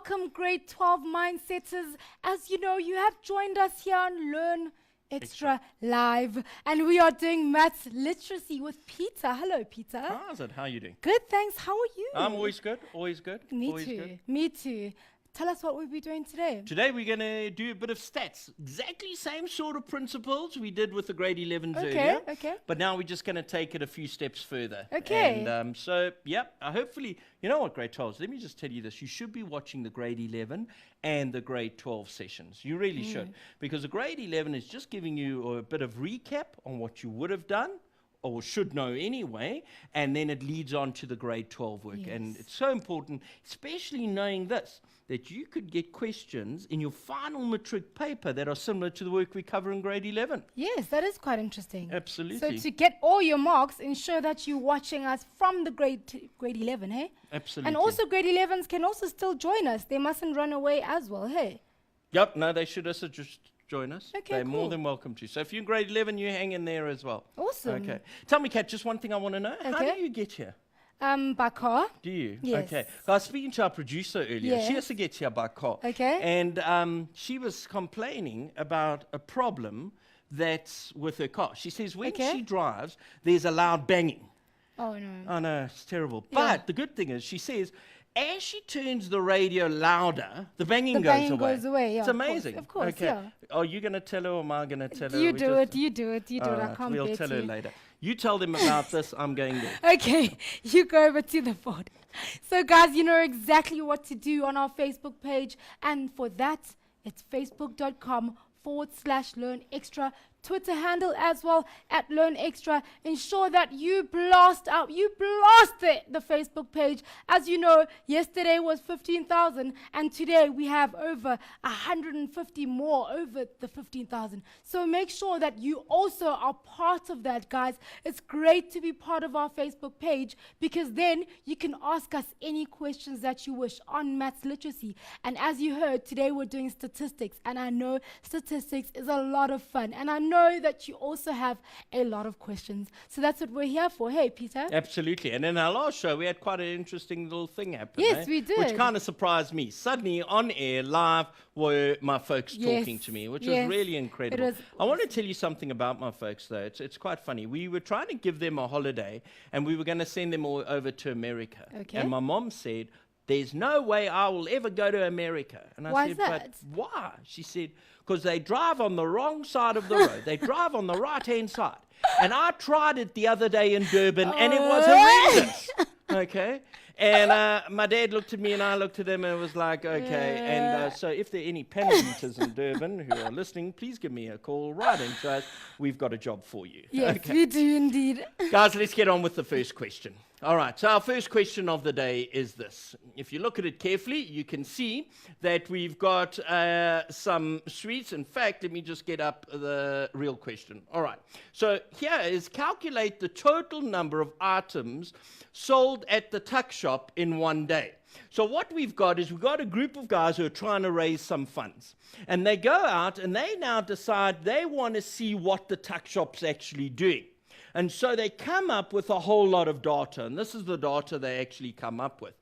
welcome grade 12 mindsetters. As you know, you have joined us here on Learn Extra Live, and we are doing maths literacy with Peter. Hello, Peter. How's it? How are you doing? Good, thanks. How are you? I'm always good, always good. Me always too. Good. Me too. Tell us what we'll be doing today. Today we're going to do a bit of stats. Exactly same sort of principles we did with the grade 11s earlier. Okay. But now we're just going to take it a few steps further. Okay. And hopefully, you know what, grade 12s, let me just tell you this. You should be watching the grade 11 and the grade 12 sessions. You really should. Because the grade 11 is just giving you a bit of recap on what you would have done, or should know anyway, and then it leads on to the grade 12 work. Yes. And it's so important, especially knowing this, that you could get questions in your final matric paper that are similar to the work we cover in grade 11. Yes, that is quite interesting. Absolutely. So to get all your marks, ensure that you're watching us from the grade 11, hey? Absolutely. And also grade 11s can also still join us. They mustn't run away as well, hey? Yep, no, they should also just join us. Okay, They're cool. more than welcome to. So if you're in grade 11, you hang in there as well. Awesome. Okay. Tell me, Kat, just one thing I want to know. How Okay. do you get here? By car. Do you? Yes. Okay. I was speaking to our producer earlier. Yes. She has to get here by car. Okay. And she was complaining about a problem that's with her car. She says when Okay. she drives, there's a loud banging. Oh, no. Oh, no, it's terrible. Yeah. But the good thing is, she says, as she turns the radio louder, the banging The goes banging away. goes away, yeah, It's of course, amazing. of course, okay. yeah. Are you going to tell her or am I going to tell her? You We do just- it, you do it. I Alright, can't we'll bet tell her you. later. You tell them about this, I'm going there. Okay, you go over to the board. So, guys, you know exactly what to do on our Facebook page. And for that, it's facebook.com/Learn Extra. Twitter handle as well at Learn Extra. Ensure that you blast the Facebook page. As you know, yesterday was 15,000 and today we have over 150 more over the 15,000. So make sure that you also are part of that, guys. It's great to be part of our Facebook page because then you can ask us any questions that you wish on maths literacy. And as you heard, today we're doing statistics, and I know statistics is a lot of fun, and I know that you also have a lot of questions. So that's what we're here for. Hey, Peter. Absolutely. And in our last show, we had quite an interesting little thing happen. Yes, we Which did. kind of surprised me. Suddenly, on air, live, were my folks Yes, talking to me, which yes. was really incredible. was I want to tell you something about my folks, though. It's quite funny. We were trying to give them a holiday, and we were going to send them all over to America. Okay. And my mom said, there's no way I will ever go to America. And I Why said, is that? but why? She said, because they drive on the wrong side of the road. They drive on the right-hand side. And I tried it the other day in Durban, and it was horrendous. Okay? And my dad looked at me, and I looked at him, and it was like, okay. And so if there are any panel beaters in Durban who are listening, please give me a call. Write into us. We've got a job for you. Yes, Okay. we do indeed. Guys, let's get on with the first question. All right, so our first question of the day is this. If you look at it carefully, you can see that we've got some sweets. In fact, let me just get up the real question. All right, so here is calculate the total number of items sold at the tuck shop in one day. So what we've got is we've got a group of guys who are trying to raise some funds. And they go out and they now decide they want to see what the tuck shop's actually doing. And so they come up with a whole lot of data, and this is the data they actually come up with.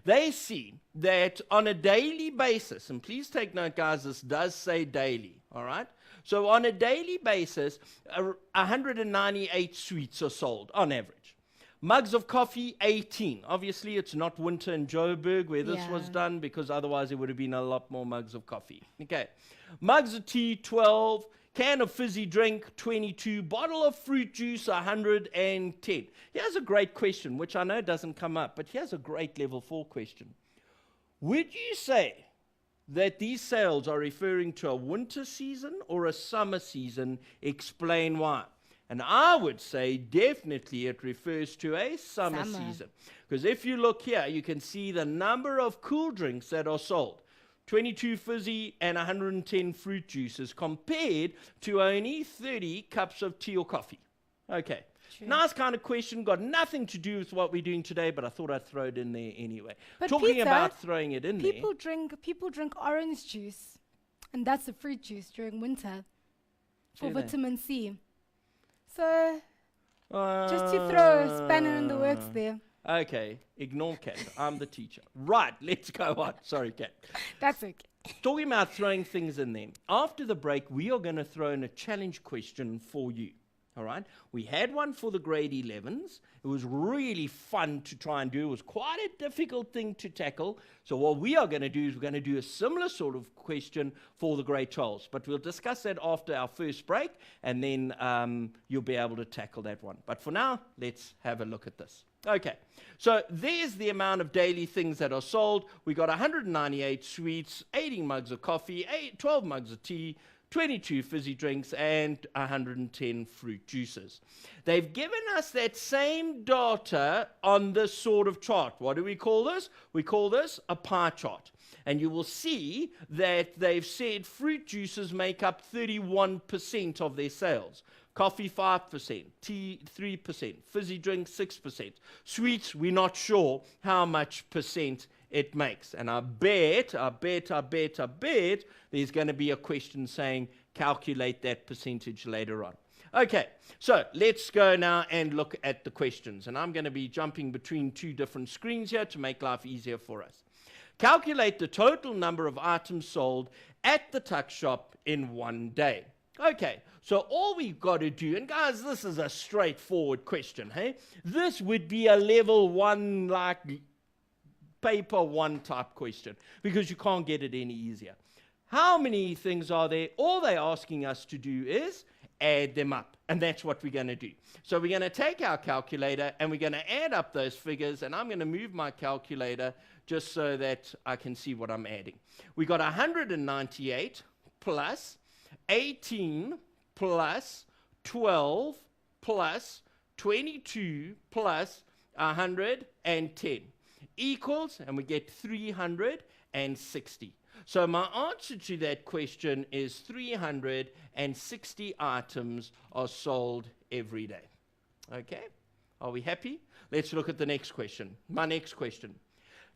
They see that on a daily basis, and please take note, guys, this does say daily, all right? So on a daily basis, 198 sweets are sold on average. Mugs of coffee, 18. Obviously, it's not winter in Joburg where this was Yeah. done, because otherwise there would have been a lot more mugs of coffee. Okay. Mugs of tea, 12. Can of fizzy drink, 22. Bottle of fruit juice, 110. Here's a great question, which I know doesn't come up, but here's a great level 4 question. Would you say that these sales are referring to a winter season or a summer season? Explain why. And I would say definitely it refers to a summer season. Because if you look here, you can see the number of cool drinks that are sold. 22 fizzy and 110 fruit juices compared to only 30 cups of tea or coffee. Okay. True. Nice kind of question. Got nothing to do with what we're doing today, but I thought I'd throw it in there anyway. But Talking Peter, about throwing it in People drink orange juice, and that's the fruit juice during winter for Do they? vitamin C. So there. just to throw a spanner in the works there. Okay, ignore Kat. I'm the teacher. Right, let's go on. Sorry, Kat. That's okay. Talking about throwing things in there. After the break, we are going to throw in a challenge question for you. All right? We had one for the grade 11s. It was really fun to try and do. It was quite a difficult thing to tackle. So what we are going to do is we're going to do a similar sort of question for the grade 12s. But we'll discuss that after our first break, and then you'll be able to tackle that one. But for now, let's have a look at this. Okay, so there's the amount of daily things that are sold. We got 198 sweets, 18 mugs of coffee, 12 mugs of tea, 22 fizzy drinks, and 110 fruit juices. They've given us that same data on this sort of chart. What do we call this? We call this a pie chart. And you will see that they've said fruit juices make up 31% of their sales. Coffee 5%, tea 3%, fizzy drinks 6%. Sweets, we're not sure how much percent it makes. And I bet there's going to be a question saying calculate that percentage later on. Okay, so let's go now and look at the questions. And I'm going to be jumping between two different screens here to make life easier for us. Calculate the total number of items sold at the tuck shop in one day. Okay, so all we've got to do, and guys, this is a straightforward question, hey? This would be a level 1, like paper 1 type question, because you can't get it any easier. How many things are there? All they're asking us to do is add them up, and that's what we're going to do. So we're going to take our calculator, and we're going to add up those figures, and I'm going to move my calculator just so that I can see what I'm adding. We got 198 plus 18 plus 12 plus 22 plus 110 equals, and we get 360. So my answer to that question is 360 items are sold every day. Okay? Are we happy? Let's look at the next question. My next question.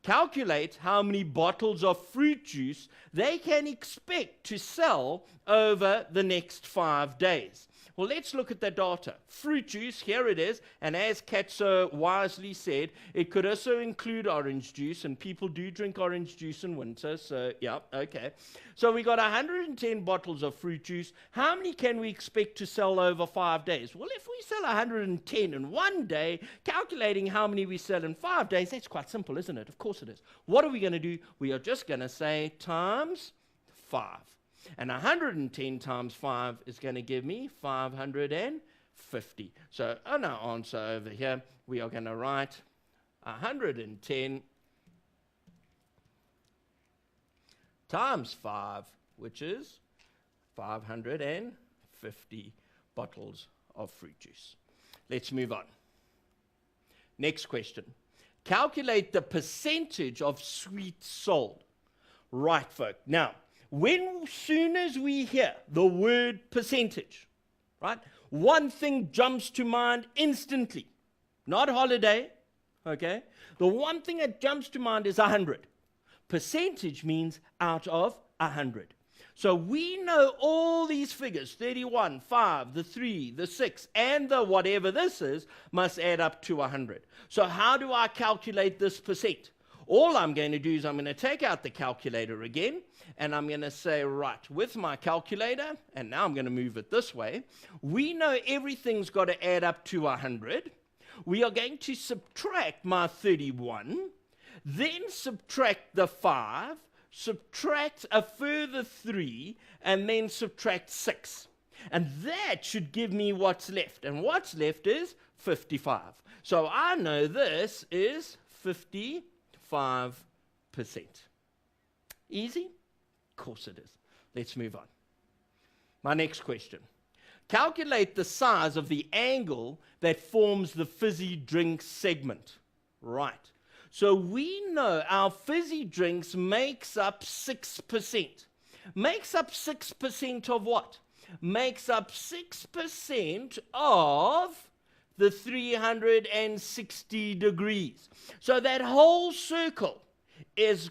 Calculate how many bottles of fruit juice they can expect to sell over the next 5 days. Well, let's look at the data. Fruit juice, here it is, and as Kat so wisely said, it could also include orange juice, and people do drink orange juice in winter, so yeah, okay. So we got 110 bottles of fruit juice. How many can we expect to sell over 5 days? Well, if we sell 110 in one day, calculating how many we sell in 5 days, that's quite simple, isn't it? Of course it is. What are we going to do? We are just going to say times 5. And 110 times 5 is going to give me 550. So on our answer over here, we are going to write 110 times 5, which is 550 bottles of fruit juice. Let's move on. Next question. Calculate the percentage of sweets sold. Right, folk. Now, soon as we hear the word percentage, right, one thing jumps to mind instantly. Not holiday, okay? The one thing that jumps to mind is 100. Percentage means out of 100. So we know all these figures, 31, 5, the 3, the 6, and the whatever this is, must add up to 100. So how do I calculate this percent? All I'm going to do is I'm going to take out the calculator again, and I'm going to say, right, with my calculator, and now I'm going to move it this way, we know everything's got to add up to 100. We are going to subtract my 31, then subtract the 5, subtract a further 3, and then subtract 6. And that should give me what's left. And what's left is 55. So I know this is 55%. Easy? Of course it is. Let's move on. My next question. Calculate the size of the angle that forms the fizzy drink segment. Right. So we know our fizzy drinks makes up 6%. Makes up 6% of what? Makes up 6% of the 360 degrees. So that whole circle is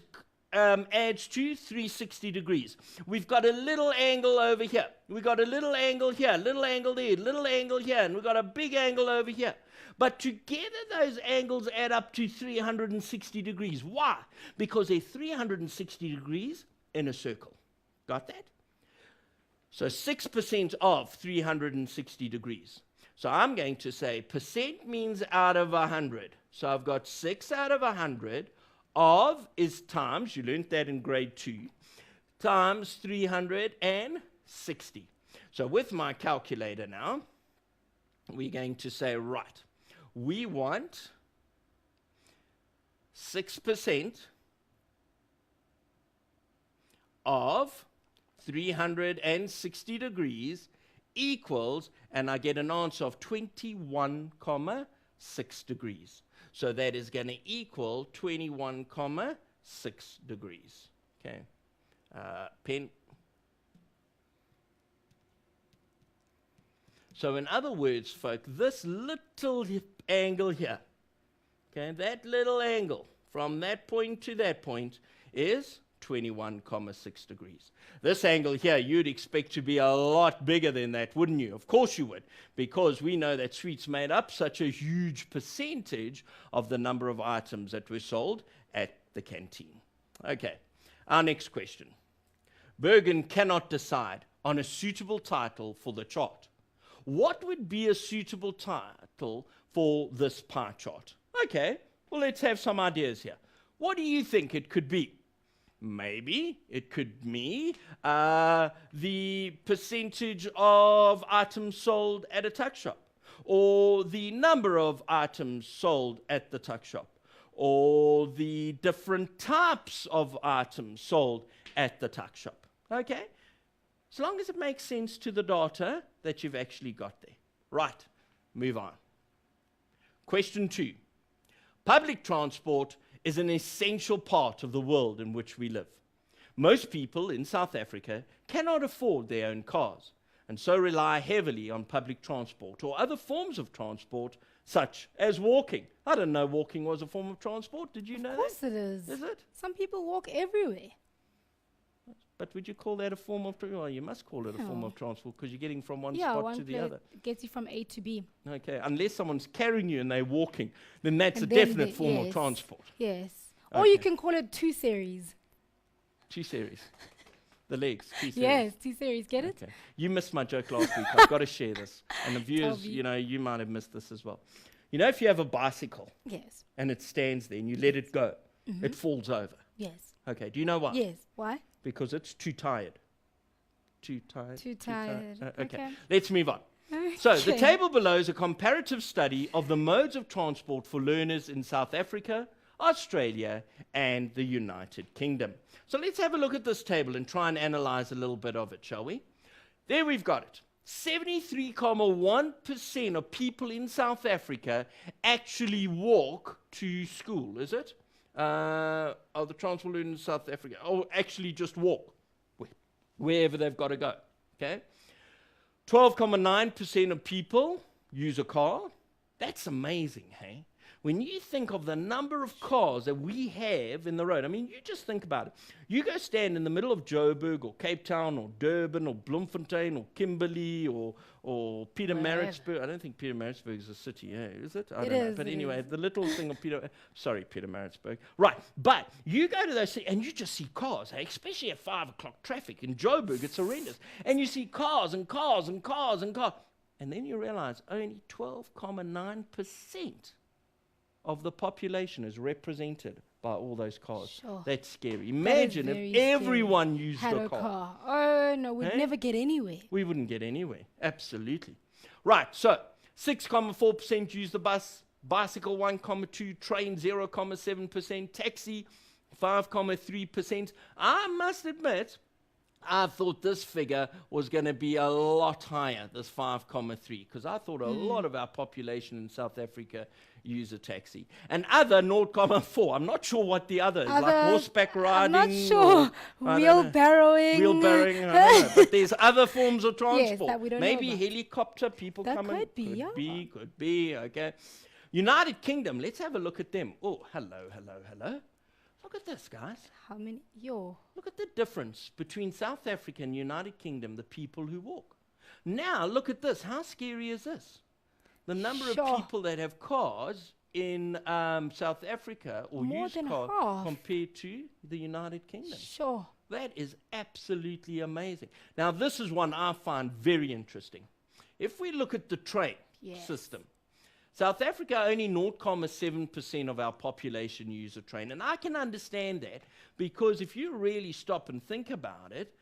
adds to 360 degrees. We've got a little angle over here. We've got a little angle here, little angle there, little angle here, and we've got a big angle over here. But together those angles add up to 360 degrees. Why? Because they're 360 degrees in a circle. Got that? So 6% of 360 degrees. So I'm going to say percent means out of 100. So I've got 6 out of 100 of is times, you learned that in grade 2, times 360. So with my calculator now, we're going to say, right, we want 6% of 360 degrees equals, and I get an answer of 21,6 degrees. So that is going to equal 21,6 degrees. Okay. Pen. So in other words, folk, this little angle here, okay, that little angle from that point to that point is 21,6 degrees. This angle here, you'd expect to be a lot bigger than that, wouldn't you? Of course you would, because we know that sweets made up such a huge percentage of the number of items that were sold at the canteen. Okay, our next question. Bergen cannot decide on a suitable title for the chart. What would be a suitable title for this pie chart? Okay, well, let's have some ideas here. What do you think it could be? Maybe it could be the percentage of items sold at a tuck shop, or the number of items sold at the tuck shop, or the different types of items sold at the tuck shop. Okay? As long as it makes sense to the data that you've actually got there. Right, move on. Question 2. Public transport is an essential part of the world in which we live. Most people in South Africa cannot afford their own cars, and so rely heavily on public transport or other forms of transport, such as walking. I didn't know walking was a form of transport. Did you know that? Of course it is. Is it? Some people walk everywhere. But would you call that a form of transport? Well, you must call it a form of transport because you're getting from one Yeah, spot one to the place other. gets you from A to B. Okay, unless someone's carrying you and they're walking, then that's And a then definite form of transport. Yes. Or you Okay. can call it 2 series. 2 series. The legs, 2 series. Yes, 2 series. Get it? Okay. You missed my joke last week. I've got to share this. And the viewers, me. you know, you might have missed this as well. You know, if you have a bicycle Yes. and it stands there and you let it go, it falls over. Yes. Okay, do you know why? Yes. Why? Because it's too tired. Too tired. Too tired. Okay. Okay. Let's move on. So the Okay. table below is a comparative study of the modes of transport for learners in South Africa, Australia, and the United Kingdom. So let's have a look at this table and try and analyze a little bit of it, shall we? There we've got it. 73.1% of people in South Africa actually walk to school, is it? Of the transport learners in South Africa, or actually just walk wherever they've got to go, okay? 12.9% of people use a car. That's amazing, hey? When you think of the number of cars that we have in the road, I mean, you just think about it. You go stand in the middle of Joburg or Cape Town or Durban or Bloemfontein or Kimberley or Pietermaritzburg. I don't think Pietermaritzburg is a city, is it? I don't know. But anyway, the little thing of Pietermaritzburg. Right, but you go to those cities and you just see cars, hey? Especially at 5 o'clock traffic. In Joburg, it's horrendous. And you see cars and cars and cars and cars. And then you realize only 12.9% of the population is represented by all those cars. Sure. That's scary. Imagine if everyone used had a a car. car. Oh, no, we'd Hey? never get anywhere. We wouldn't get anywhere. Absolutely. Right, so 6.4% use the bus, bicycle 1.2%, train 0.7%, taxi 5.3%. I must admit, I thought this figure was going to be a lot higher, this 5.3, because I thought a lot of our population in South Africa use a taxi. And other 0.4. I'm not sure what the other is, like horseback riding. I'm not sure. Wheelbarrowing. Wheelbarrowing, I don't know. But there's other forms of transport. that we don't know Maybe about. helicopter, people That coming. could be, yeah. Could be, okay. United Kingdom, let's have a look at them. Oh, hello. Look at this, guys. How many? Yo. Look at the difference between South Africa and United Kingdom, the people who walk. Now, look at this. How scary is this? The number of Sure. people that have cars in South Africa or More use than cars half. compared to the United Kingdom. Sure. That is absolutely amazing. Now, this is one I find very interesting. If we look at the train Yes. system, South Africa, only 0.7% of our population use a train. And I can understand that because if you really stop and think about it,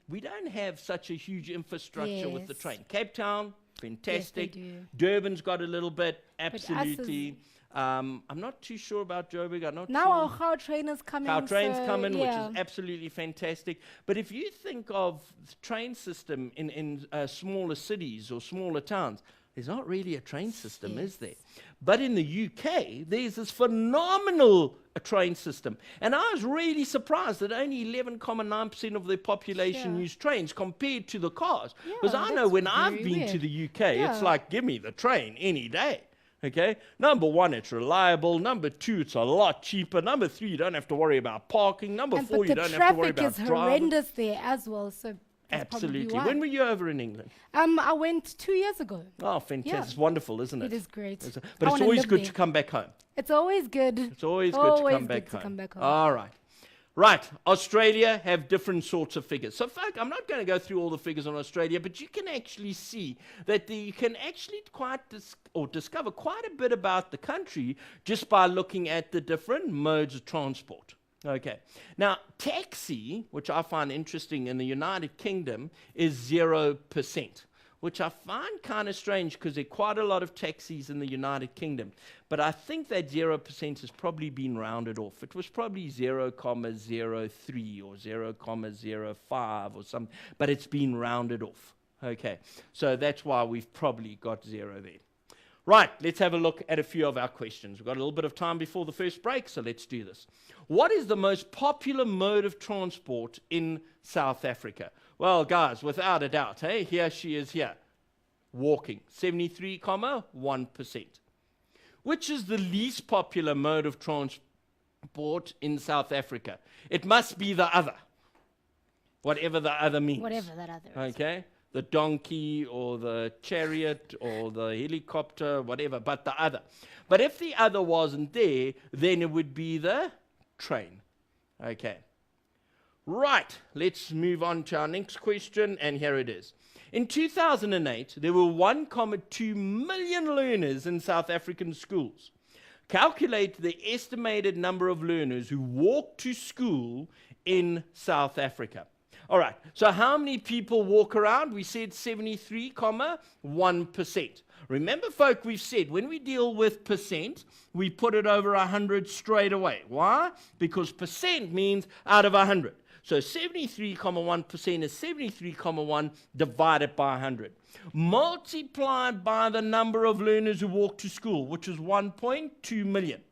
we don't have such a huge infrastructure with the Yes. train. Cape Town, fantastic. do. Durban's got a little bit, us as- absolutely. I'm not too sure about Joburg. I'm not Now sure. our Gautrain is coming. Our trains so, come in, yeah. which is absolutely fantastic. But if you think of the train system in smaller cities or smaller towns, there's not really a train system, is there? But in the UK, there's this phenomenal train system. And I was really surprised that only 11.9% of the population Sure. use trains compared to the cars. Because Yeah, I know that's when I've very been to weird. the UK, it's Yeah. like, give me the train any day. Okay, number one, it's reliable. Number two, it's a lot cheaper. Number three, you don't have to worry about parking. Number And four, but you the don't have to worry traffic about is driving. horrendous there as well. So that's probably Absolutely. why. When were you over in England? I went 2 years ago. Oh, fantastic! Yeah. It's wonderful, isn't it? It is great. But I it's wanna always live good there. to come back home. It's always good. It's always good to come back home. All right. Right, Australia have different sorts of figures. So, folk, I'm not going to go through all the figures on Australia, but you can actually see that you can actually discover quite a bit about the country just by looking at the different modes of transport. Okay, now taxi, which I find interesting in the United Kingdom, is 0%. Which I find kind of strange because there are quite a lot of taxis in the United Kingdom. But I think that 0% has probably been rounded off. It was probably 0.03 or 0.05 or something, but it's been rounded off. Okay, so that's why we've probably got 0 there. Right, let's have a look at a few of our questions. We've got a little bit of time before the first break, so let's do this. What is the most popular mode of transport in South Africa? Well, guys, without a doubt, hey, here she is here. Walking, 73.1%. Which is the least popular mode of transport in South Africa? It must be the other. Whatever the other means. Whatever that other is. Okay? The donkey or the chariot or the helicopter, whatever, but the other. But if the other wasn't there, then it would be the train. Okay. Right, let's move on to our next question, and here it is. In 2008, there were 1.2 million learners in South African schools. Calculate the estimated number of learners who walk to school in South Africa. All right, so how many people walk around? We said 73.1%. Remember, folk, we've said when we deal with percent, we put it over 100 straight away. Why? Because percent means out of 100. So 73.1% is 73.1 divided by 100. Multiplied by the number of learners who walk to school, which is 1.2 million.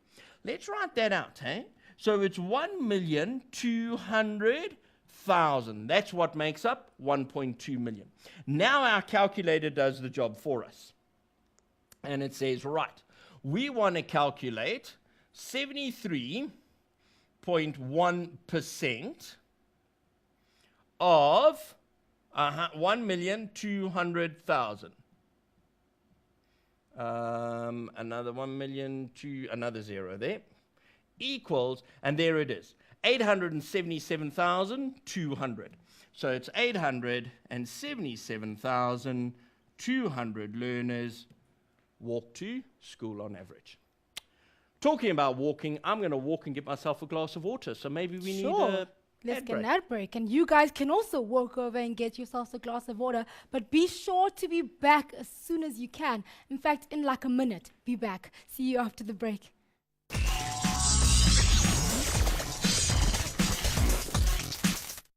Let's write that out, hey? So it's 1,200,000. That's what makes up 1.2 million. Now our calculator does the job for us. And it says, right, we want to calculate 73.1% of 1,200,000. Another 1,000,000 another zero there, equals, and there it is, 877,200. So it's 877,200 learners walk to school on average. Talking about walking, I'm going to walk and get myself a glass of water. So maybe we need a Let's ad get break. an ad break. And you guys can also walk over and get yourselves a glass of water. But be sure to be back as soon as you can. In fact, in like a minute, be back. See you after the break.